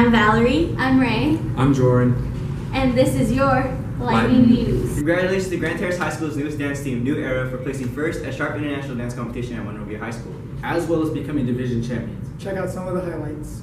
I'm Valerie. I'm Ray. I'm Joran. And this is your Lightning News. Congratulations to GTHS High School's newest dance team, New Era, for placing first at Sharp International Dance Competition at Monrovia High School, As well as becoming division champions. Check out some of the highlights.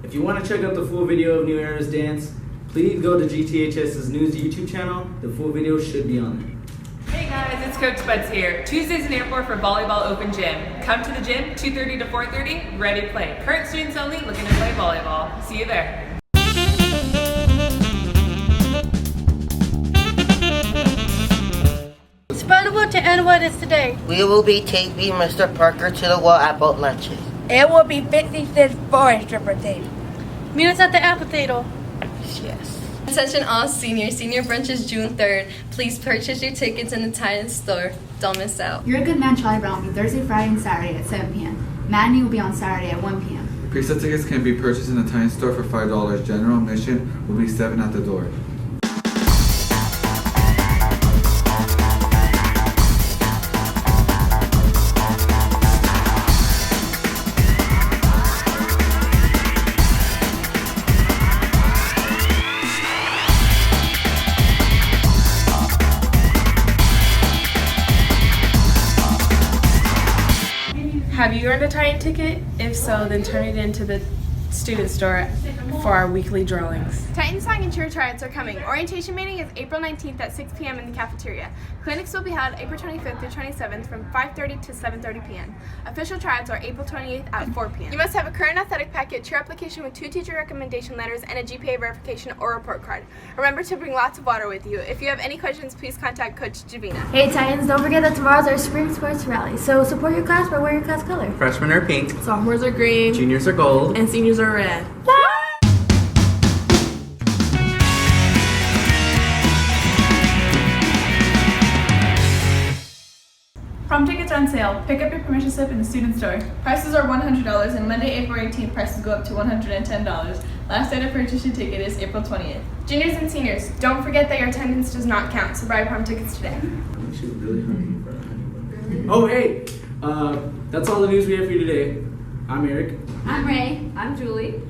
If you want to check out the full video of New Era's dance, please go to GTHS's News YouTube channel. The full video should be on there. Hey guys, it's Coach Buds here. Tuesdays in Airport for Volleyball Open Gym. Come to the gym, 2:30 to 4:30, ready to play. Current students only looking to play volleyball. See you there. Spreadable to end what is today. We will be taking Mr. Parker to the wall at boat lunches. It will be 50 cents for a stripper tape. Meet us at the amphitheater. Yes. Attention all seniors. Senior brunch is June 3rd. Please purchase your tickets in the Titan store. Don't miss out. You're a Good Man Charlie Brown will be Thursday, Friday, and Saturday at 7 p.m. Matinee will be on Saturday at 1 p.m. Pre-sale tickets can be purchased in the Titan store for $5. General admission will be $7 at the door. Have you earned a Titan ticket? If so, then turn it into the student store for our weekly drawings. Titan Song and Cheer Tryouts are coming. Orientation meeting is April 19th at 6 p.m. in the cafeteria. Clinics will be held April 25th through 27th from 5:30 to 7:30 p.m. Official tryouts are April 28th at 4 p.m. You must have a current athletic packet, cheer application with 2 teacher recommendation letters, and a GPA verification or report card. Remember to bring lots of water with you. If you have any questions, please contact Coach Javina. Hey Titans, don't forget that tomorrow's our spring sports rally. So support your class by wearing your class color. Freshmen are pink, Sophomores are green, juniors are gold, and seniors are red. Prom tickets are on sale. Pick up your permission slip in the student store. Prices are $100 and Monday, April 18th, prices go up to $110. Last day to purchase your ticket is April 20th. Juniors and seniors, don't forget that your attendance does not count, so buy prom tickets today. She's really hungry for a honeymoon. Oh, hey! That's all the news we have for you today. I'm Eric. I'm Ray. I'm Julie.